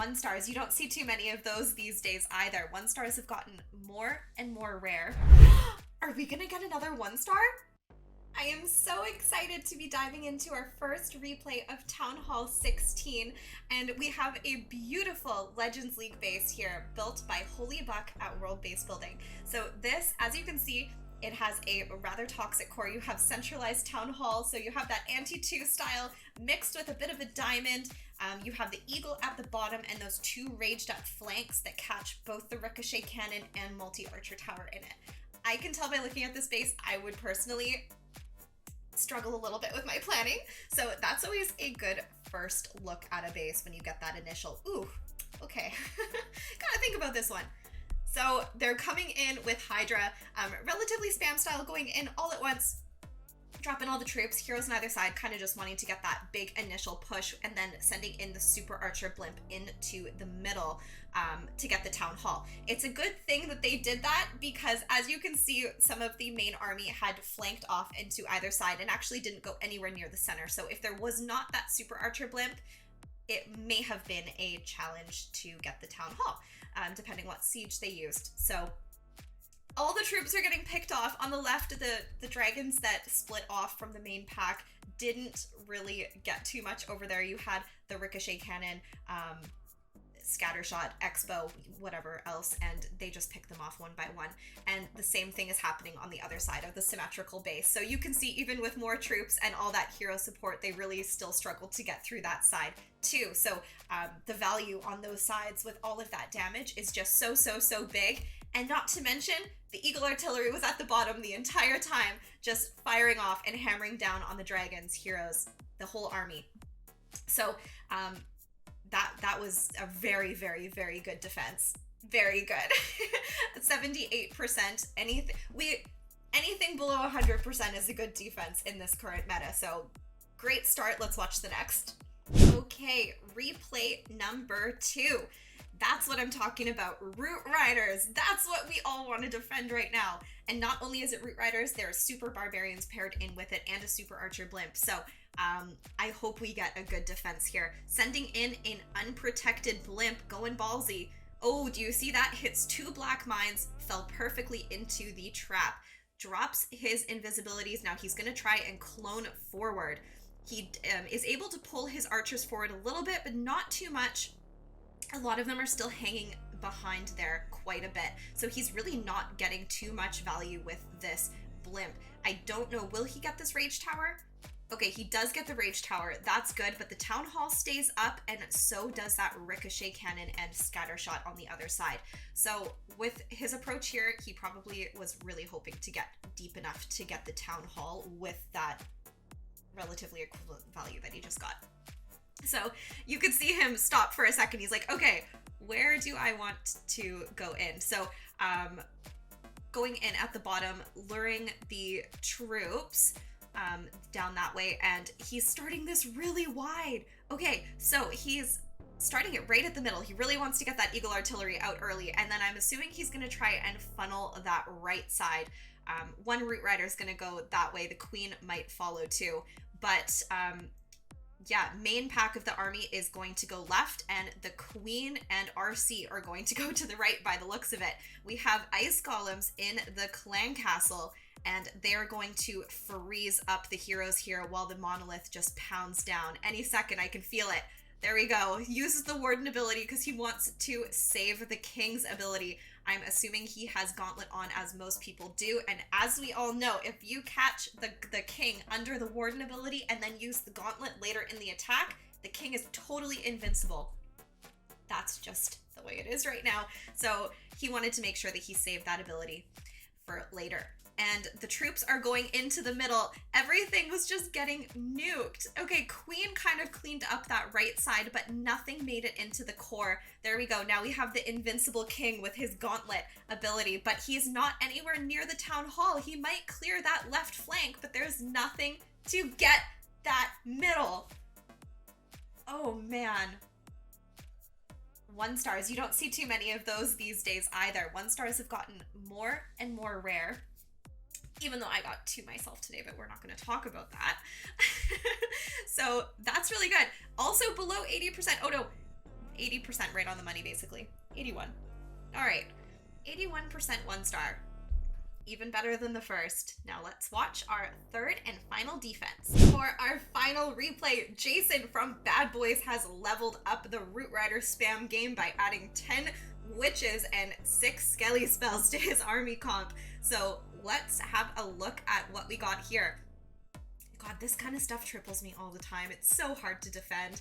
One stars. You don't see too many of those these days either. One stars have gotten more and more rare. Are we gonna get another one star? I am so excited to be diving into our first replay of Town Hall 16, and we have a beautiful Legends League base here built by Holybuck at World Base Building. So this, as you can see, it has a rather toxic core. You have centralized Town Hall, so you have that anti-2 style mixed with a bit of a diamond. You have the eagle at the bottom and those two raged up flanks that catch both the ricochet cannon and multi-archer tower in it. I can tell by looking at this base, I would personally struggle a little bit with my planning. So that's always a good first look at a base when you get that initial, ooh, okay, gotta think about this one. So they're coming in with Hydra, relatively spam style, going in all at once, dropping all the troops, heroes on either side, kind of just wanting to get that big initial push, and then sending in the super archer blimp into the middle to get the town hall. It's a good thing that they did that because, as you can see, some of the main army had flanked off into either side and actually didn't go anywhere near the center. So if there was not that super archer blimp, it may have been a challenge to get the town hall, depending what siege they used. So all the troops are getting picked off. On the left, the dragons that split off from the main pack didn't really get too much over there. You had the ricochet cannon, scattershot, expo, whatever else, and they just pick them off one by one. And the same thing is happening on the other side of the symmetrical base. So you can see even with more troops and all that hero support, they really still struggled to get through that side too. So the value on those sides with all of that damage is just so big. And not to mention, the Eagle Artillery was at the bottom the entire time, just firing off and hammering down on the dragons, heroes, the whole army. So that was a very good defense. Very good. 78%. Anything below 100% is a good defense in this current meta. So great start. Let's watch the next. Okay, replay number 2. That's what I'm talking about. Rootriders. That's what we all want to defend right now. And not only is it Rootriders, there are super barbarians paired in with it and a super archer blimp. So I hope we get a good defense here. Sending in an unprotected blimp, going ballsy. Oh, do you see that? Hits 2 black mines, fell perfectly into the trap. Drops his invisibilities. Now he's going to try and clone forward. He is able to pull his archers forward a little bit, but not too much. A lot of them are still hanging behind there quite a bit. So he's really not getting too much value with this blimp. I don't know, will he get this rage tower? Okay, he does get the rage tower. That's good, but the town hall stays up, and so does that ricochet cannon and scatter shot on the other side. So with his approach here, he probably was really hoping to get deep enough to get the town hall with that relatively equivalent value that he just got. So you could see him stop for a second. He's like, okay, where do I want to go in? So going in at the bottom, luring the troops down that way, and he's starting this really wide. Okay, so he's starting it right at the middle. He really wants to get that Eagle Artillery out early, and then I'm assuming he's going to try and funnel that right side. One Rootrider is going to go that way. The Queen might follow too, but yeah, main pack of the army is going to go left, and the Queen and RC are going to go to the right by the looks of it. We have ice golems in the clan castle, and they're going to freeze up the heroes here while the monolith just pounds down. Any second, I can feel it. There we go. Uses the warden ability because he wants to save the king's ability. I'm assuming he has Gauntlet on, as most people do, and as we all know, if you catch the king under the warden ability and then use the Gauntlet later in the attack, the king is totally invincible. That's just the way it is right now. So he wanted to make sure that he saved that ability for later. And the troops are going into the middle. Everything was just getting nuked. Okay, Queen kind of cleaned up that right side, but nothing made it into the core. There we go. Now we have the Invincible King with his Gauntlet ability, but he's not anywhere near the town hall. He might clear that left flank, but there's nothing to get that middle. Oh, man. 1 stars. You don't see too many of those these days either. 1 stars have gotten more and more rare. Even though I got 2 myself today, but we're not going to talk about that. So that's really good. Also below 80%. Oh no, 80% right on the money, basically. 81. All right, 81% 1-star. Even better than the first. Now let's watch our third and final defense. For our final replay, Jason from Bad Boys has leveled up the Rootriders spam game by adding 10 witches and 6 skelly spells to his army comp. So let's have a look at what we got here. God, this kind of stuff triples me all the time. It's so hard to defend.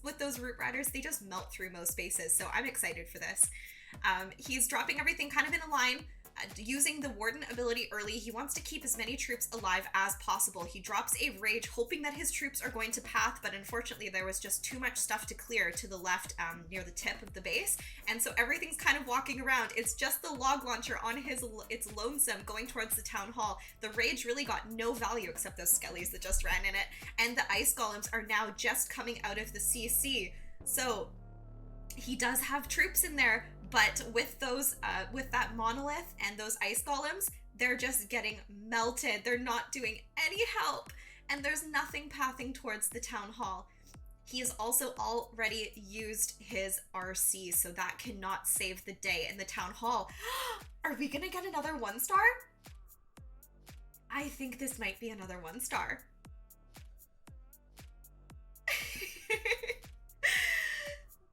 With those Rootriders, they just melt through most bases, so I'm excited for this. He's dropping everything kind of in a line. Using the Warden ability early, he wants to keep as many troops alive as possible. He drops a Rage, hoping that his troops are going to path, but unfortunately there was just too much stuff to clear to the left near the tip of the base, and so everything's kind of walking around. It's just the log launcher on it's lonesome going towards the town hall. The Rage really got no value except those skellies that just ran in it, and the ice golems are now just coming out of the CC. So he does have troops in there, but with those, with that monolith and those ice golems, they're just getting melted. They're not doing any help, and there's nothing pathing towards the town hall. He has also already used his RC, so that cannot save the day in the town hall. Are we gonna get another 1-star? I think this might be another 1-star.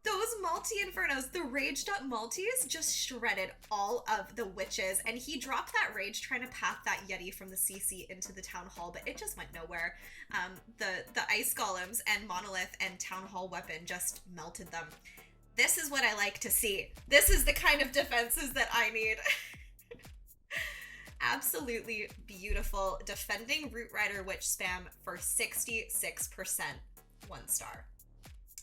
Those multi-infernos, the raged up multis just shredded all of the witches, and he dropped that rage trying to path that Yeti from the CC into the town hall, but it just went nowhere. The ice golems and monolith and town hall weapon just melted them. This is what I like to see. This is the kind of defenses that I need. Absolutely beautiful. Defending Rootrider Witch spam for 66% 1-star.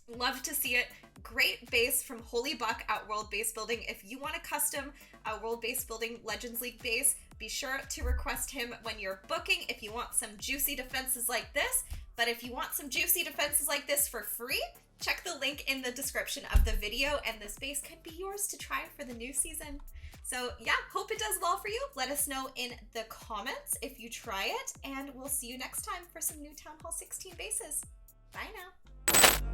Love to see it. Great base from Holybuck at World Base Building. If you want a custom World Base Building Legends League base, be sure to request him when you're booking if you want some juicy defenses like this. But if you want some juicy defenses like this for free, check the link in the description of the video, and this base could be yours to try for the new season. So yeah, hope it does well for you. Let us know in the comments if you try it, and we'll see you next time for some new Town Hall 16 bases. Bye now.